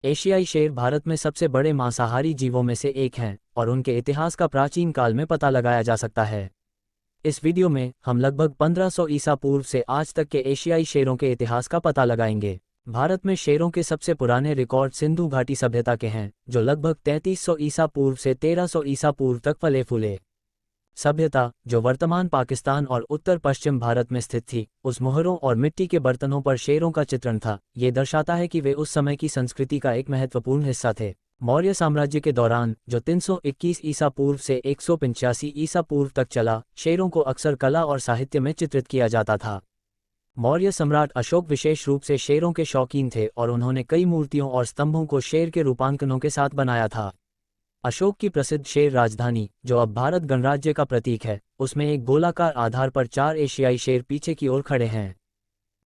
एशियाई शेर भारत में सबसे बड़े मांसाहारी जीवों में से एक हैं और उनके इतिहास का प्राचीन काल में पता लगाया जा सकता है। इस वीडियो में हम लगभग 1500 ईसा पूर्व से आज तक के एशियाई शेरों के इतिहास का पता लगाएंगे। भारत में शेरों के सबसे पुराने रिकॉर्ड सिंधु घाटी सभ्यता के हैं, जो लगभग 3300 ईसा पूर्व से 1300 ईसा पूर्व तक फले फूले। सभ्यता, जो वर्तमान पाकिस्तान और उत्तर पश्चिम भारत में स्थित थी, उस मोहरों और मिट्टी के बर्तनों पर शेरों का चित्रण था। ये दर्शाता है कि वे उस समय की संस्कृति का एक महत्वपूर्ण हिस्सा थे। मौर्य साम्राज्य के दौरान, जो 321 ईसा पूर्व से 185 ईसा पूर्व तक चला, शेरों को अक्सर कला और साहित्य में चित्रित किया जाता था। मौर्य सम्राट अशोक विशेष रूप से शेरों के शौकीन थे और उन्होंने कई मूर्तियों और स्तंभों को शेर के रूपांकनों के साथ बनाया था। अशोक की प्रसिद्ध शेर राजधानी, जो अब भारत गणराज्य का प्रतीक है, उसमें एक गोलाकार आधार पर 4 एशियाई शेर पीछे की ओर खड़े हैं।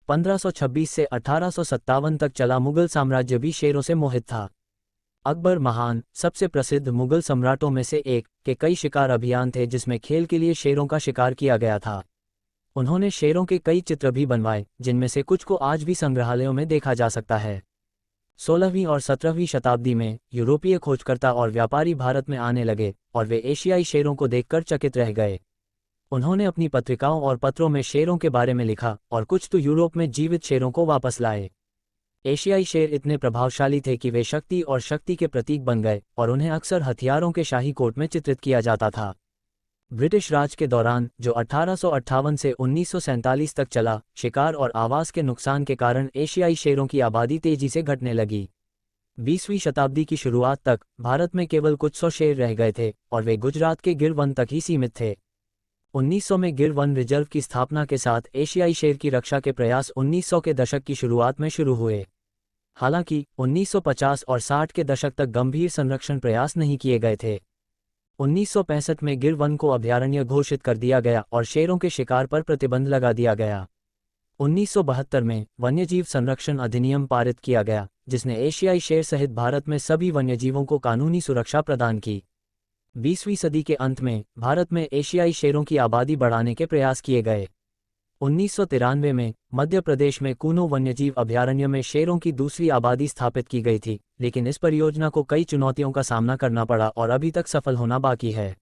1526 से 1857 तक चला मुगल साम्राज्य भी शेरों से मोहित था। अकबर महान, सबसे प्रसिद्ध मुगल सम्राटों में से एक, के कई शिकार अभियान थे जिसमें खेल के लिए शेरों का शिकार किया गया था। उन्होंने शेरों के कई चित्र भी बनवाए, जिनमें से कुछ को आज भी संग्रहालयों में देखा जा सकता है। 16वीं और 17वीं शताब्दी में यूरोपीय खोजकर्ता और व्यापारी भारत में आने लगे और वे एशियाई शेरों को देखकर चकित रह गए। उन्होंने अपनी पत्रिकाओं और पत्रों में शेरों के बारे में लिखा और कुछ तो यूरोप में जीवित शेरों को वापस लाए। एशियाई शेर इतने प्रभावशाली थे कि वे शक्ति और शक्ति के प्रतीक बन गए और उन्हें अक्सर हथियारों के शाही कोट में चित्रित किया जाता था। ब्रिटिश राज के दौरान, जो 1858 से 1947 तक चला, शिकार और आवास के नुकसान के कारण एशियाई शेरों की आबादी तेजी से घटने लगी। 20वीं शताब्दी की शुरुआत तक भारत में केवल कुछ सौ शेर रह गए थे और वे गुजरात के गिर वन तक ही सीमित थे। 1900 में गिर वन रिजर्व की स्थापना के साथ एशियाई शेर की रक्षा के प्रयास 1900 के दशक की शुरुआत में शुरू हुए। हालांकि 1950 और 60 के दशक तक गंभीर संरक्षण प्रयास नहीं किए गए थे। 1965 में गिर वन को अभयारण्य घोषित कर दिया गया और शेरों के शिकार पर प्रतिबंध लगा दिया गया। 1972 में वन्यजीव संरक्षण अधिनियम पारित किया गया, जिसने एशियाई शेर सहित भारत में सभी वन्यजीवों को कानूनी सुरक्षा प्रदान की। 20वीं सदी के अंत में भारत में एशियाई शेरों की आबादी बढ़ाने के प्रयास किए गए। 1993 में मध्य प्रदेश में कूनो वन्यजीव अभयारण्य में शेरों की दूसरी आबादी स्थापित की गई थी, लेकिन इस परियोजना को कई चुनौतियों का सामना करना पड़ा और अभी तक सफल होना बाकी है।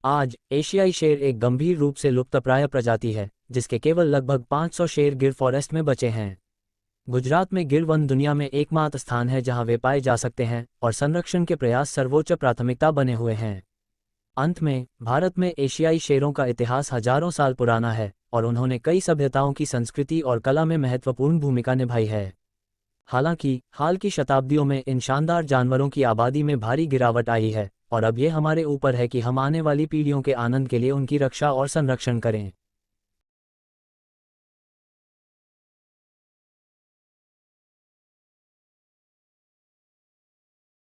आज एशियाई शेर एक गंभीर रूप से लुप्तप्राय प्रजाति है, जिसके केवल लगभग 500 शेर गिर फॉरेस्ट में बचे हैं। गुजरात में गिर वन दुनिया में एकमात्र स्थान है जहां वे पाए जा सकते हैं और संरक्षण के प्रयास सर्वोच्च प्राथमिकता बने हुए हैं। अंत में, भारत में एशियाई शेरों का इतिहास हजारों साल पुराना है और उन्होंने कई सभ्यताओं की संस्कृति और कला में महत्वपूर्ण भूमिका निभाई है। हालांकि हाल की शताब्दियों में इन शानदार जानवरों की आबादी में भारी गिरावट आई है और अब ये हमारे ऊपर है कि हम आने वाली पीढ़ियों के आनंद के लिए उनकी रक्षा और संरक्षण करें।